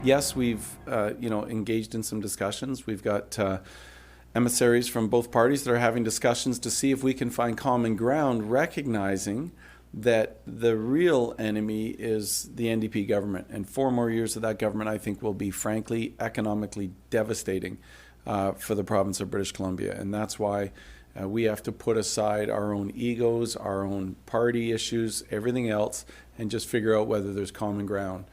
Yes, we've engaged in some discussions. We've got emissaries from both parties that are having discussions to see if we can find common ground, recognizing that the real enemy is the NDP government. And 4 more years of that government, I think, will be, frankly, economically devastating for the province of British Columbia. And that's why we have to put aside our own egos, our own party issues, everything else, and just figure out whether there's common ground.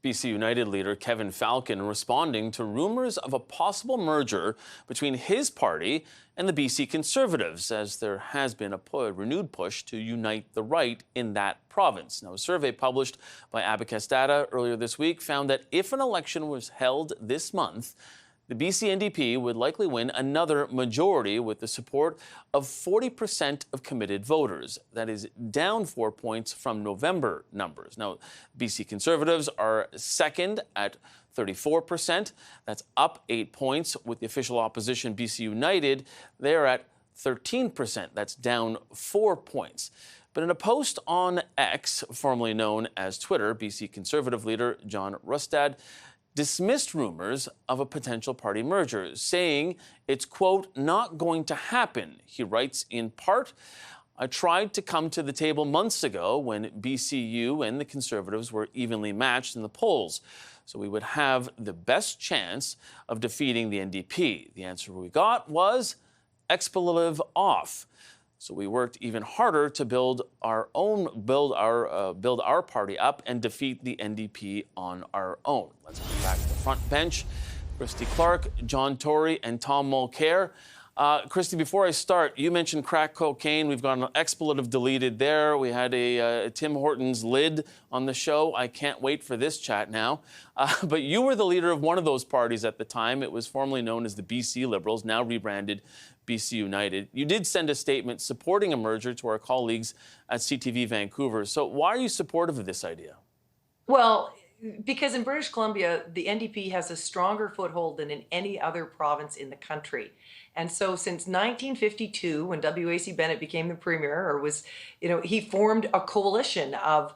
BC United leader Kevin Falcon responding to rumors of a possible merger between his party and the BC Conservatives, as there has been a renewed push to unite the right in that province. Now, a survey published by Abacus Data earlier this week found that if an election was held this month, the BC NDP would likely win another majority with the support of 40% of committed voters. That is down 4 points from November numbers. Now, BC Conservatives are second at 34%. That's up 8 points. With the official opposition, BC United, they're at 13%. That's down 4 points. But in a post on X, formerly known as Twitter, BC Conservative leader John Rustad dismissed rumors of a potential party merger, saying it's, quote, not going to happen. He writes in part, I tried to come to the table months ago when BCU and the Conservatives were evenly matched in the polls, so we would have the best chance of defeating the NDP. The answer we got was expletive off. So we worked even harder to build our party up and defeat the NDP on our own. Let's go back to the front bench. Christy Clark, John Tory, and Tom Mulcair. Christy, before I start, you mentioned crack cocaine. We've got an expletive deleted there. We had a Tim Hortons lid on the show. I can't wait for this chat now. But you were the leader of one of those parties at the time. It was formerly known as the BC Liberals, now rebranded BC United. You did send a statement supporting a merger to our colleagues at CTV Vancouver. So why are you supportive of this idea? Well, because in British Columbia, the NDP has a stronger foothold than in any other province in the country. And so since 1952, when W.A.C. Bennett became the premier, he formed a coalition of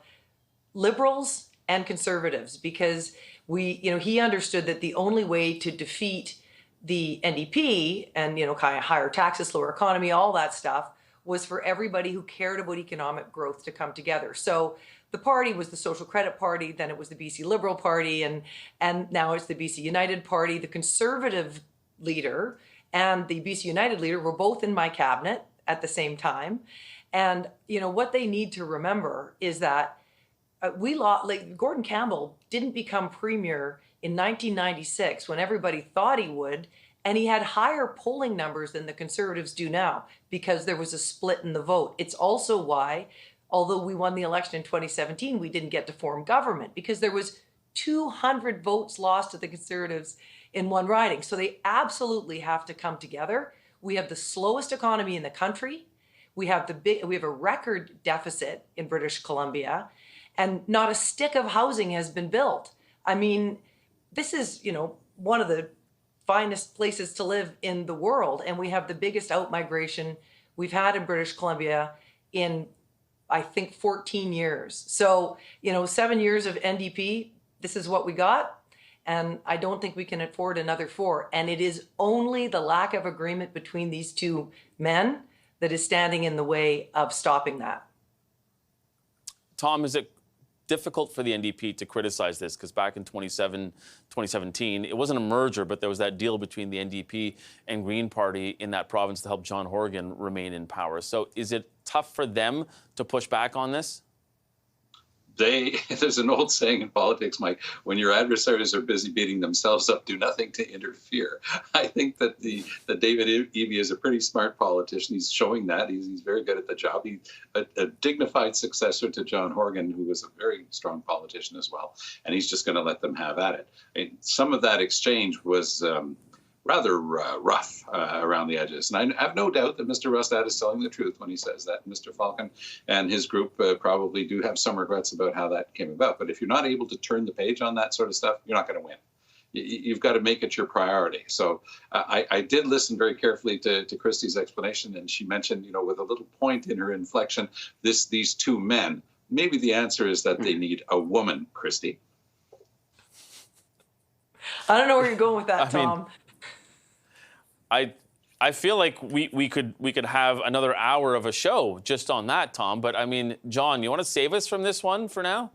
Liberals and Conservatives because he understood that the only way to defeat the NDP and, kind of higher taxes, slower economy, all that stuff, was for everybody who cared about economic growth to come together. So the party was the Social Credit Party, then it was the BC Liberal Party, and now it's the BC United Party. The Conservative leader and the BC United leader were both in my cabinet at the same time. And, what they need to remember is that Gordon Campbell didn't become premier in 1996 when everybody thought he would, and he had higher polling numbers than the Conservatives do now because there was a split in the vote. It's also why, although we won the election in 2017, we didn't get to form government because there was 200 votes lost to the Conservatives in one riding. So they absolutely have to come together. We have the slowest economy in the country. We have a record deficit in British Columbia, and not a stick of housing has been built. I mean, this is, one of the finest places to live in the world, and we have the biggest outmigration we've had in British Columbia in, I think, 14 years. So, 7 years of NDP, this is what we got, and I don't think we can afford another 4. And it is only the lack of agreement between these two men that is standing in the way of stopping that. Tom, is it difficult for the NDP to criticize this? Because back in 2017, it wasn't a merger, but there was that deal between the NDP and Green Party in that province to help John Horgan remain in power. So is it tough for them to push back on this? There's an old saying in politics, Mike, when your adversaries are busy beating themselves up, do nothing to interfere. I think that David Eby is a pretty smart politician. He's showing that. He's very good at the job. He's a dignified successor to John Horgan, who was a very strong politician as well. And he's just going to let them have at it. Some of that exchange was rather rough around the edges. And I have no doubt that Mr. Rustad is telling the truth when he says that. Mr. Falcon and his group probably do have some regrets about how that came about. But if you're not able to turn the page on that sort of stuff, you're not going to win. You've got to make it your priority. So I did listen very carefully to Christy's explanation, and she mentioned, with a little point in her inflection, these two men maybe the answer is that they need a woman, Christy. I don't know where you're going with that, I mean, Tom. I feel like we could have another hour of a show just on that, Tom. But I mean, John, you want to save us from this one for now?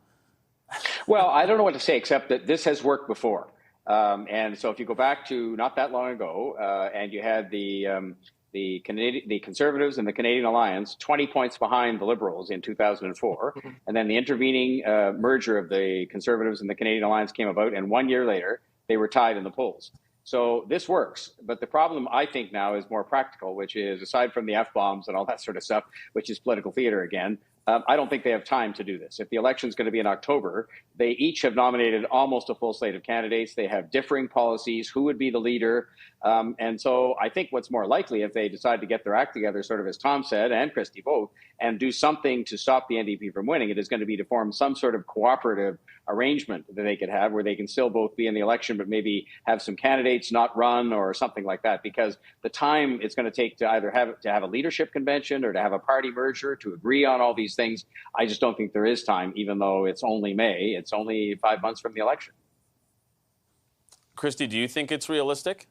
Well, I don't know what to say except that this has worked before. And so if you go back to not that long ago, and you had the Conservatives and the Canadian Alliance 20 points behind the Liberals in 2004, and then the intervening merger of the Conservatives and the Canadian Alliance came about, and 1 year later, they were tied in the polls. So this works. But the problem, I think, now is more practical, which is, aside from the F-bombs and all that sort of stuff, which is political theater again, I don't think they have time to do this. If the election is going to be in October, they each have nominated almost a full slate of candidates. They have differing policies. Who would be the leader? And so I think what's more likely, if they decide to get their act together, sort of as Tom said, and Christy both, and do something to stop the NDP from winning, it is going to be to form some sort of cooperative arrangement that they could have where they can still both be in the election, but maybe have some candidates not run or something like that. Because the time it's going to take to either have a leadership convention or to have a party merger to agree on all these things, I just don't think there is time, even though it's only May. It's only 5 months from the election. Christy, do you think it's realistic?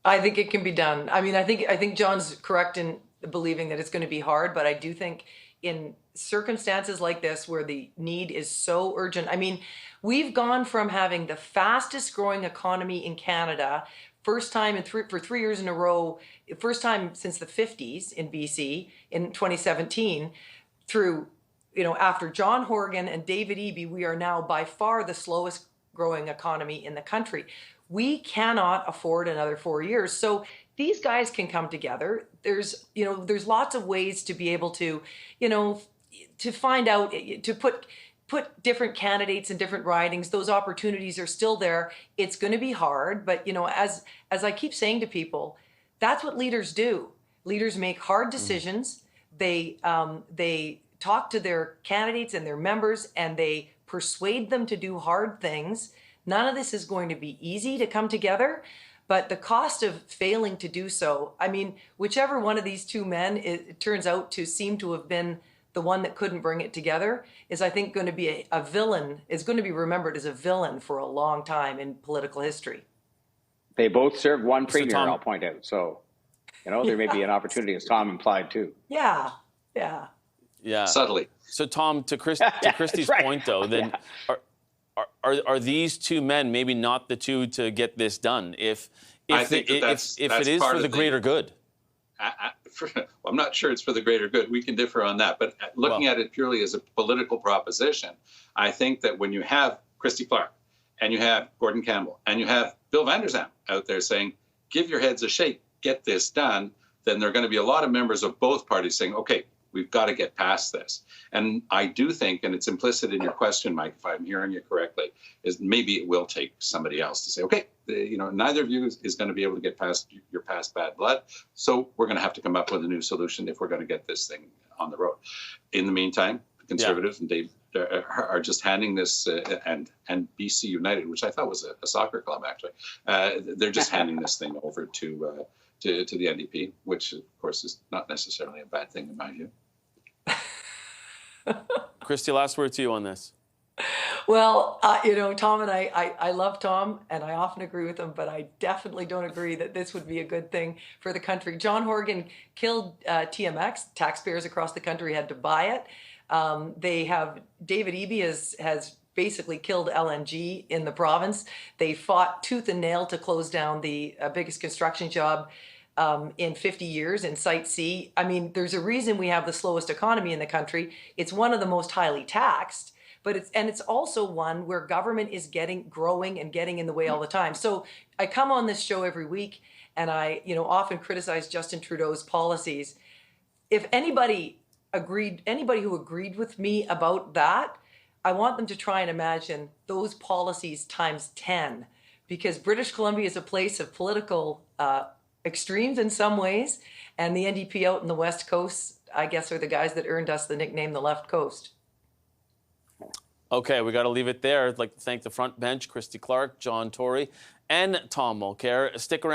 I think it can be done. I mean, I think John's correct in believing that it's going to be hard, but I do think in circumstances like this where the need is so urgent. I mean, we've gone from having the fastest growing economy in Canada, first time for 3 years in a row, first time since the 50s in BC in 2017, through, after John Horgan and David Eby, we are now by far the slowest growing economy in the country. We cannot afford another 4 years. So these guys can come together. There's lots of ways to be able to, to find out, to put different candidates in different ridings. Those opportunities are still there. It's going to be hard, but as I keep saying to people, that's what leaders do. Leaders make hard decisions. They talk to their candidates and their members, and they persuade them to do hard things. None of this is going to be easy to come together, but the cost of failing to do so, I mean, whichever one of these two men it turns out to seem to have been the one that couldn't bring it together, is I think going to be a villain, is going to be remembered as a villain for a long time in political history. They both served one So, premier, Tom- I'll point out. So, there may be an opportunity, as Tom implied, too. Yeah. Yeah. Subtly. So, Tom, to Christy's right. point, though, then are these two men maybe not the two to get this done? If that's it is part for of the greater good. I'm not sure it's for the greater good. We can differ on that. But looking at it purely as a political proposition, I think that when you have Christy Clark and you have Gordon Campbell and you have Bill Vander Zalm out there saying, give your heads a shake, get this done, then there are going to be a lot of members of both parties saying, okay, we've got to get past this. And I do think, and it's implicit in your question, Mike, if I'm hearing you correctly, is maybe it will take somebody else to say, okay, neither of you is going to be able to get past your past bad blood. So we're going to have to come up with a new solution if we're going to get this thing on the road. In the meantime, the Conservatives and Dave are just handing this, and BC United, which I thought was a soccer club, actually, they're just handing this thing over to the NDP, which, of course, is not necessarily a bad thing in my view. Christy, last word to you on this. Well, Tom and I love Tom, and I often agree with him, but I definitely don't agree that this would be a good thing for the country. John Horgan killed TMX. Taxpayers across the country had to buy it. David Eby has basically killed LNG in the province. They fought tooth and nail to close down the biggest construction job in 50 years in Site C. I mean, there's a reason we have the slowest economy in the country. It's one of the most highly taxed, but it's also one where government is growing and getting in the way all the time. So I come on this show every week, and I often criticize Justin Trudeau's policies. If anybody who agreed with me about that, I want them to try and imagine those policies times 10, because British Columbia is a place of political extremes in some ways, and the NDP out in the West Coast, I guess, are the guys that earned us the nickname the Left Coast. Okay, we got to leave it there. I'd like to thank the front bench, Christy Clark, John Tory, and Tom Mulcair. Stick around.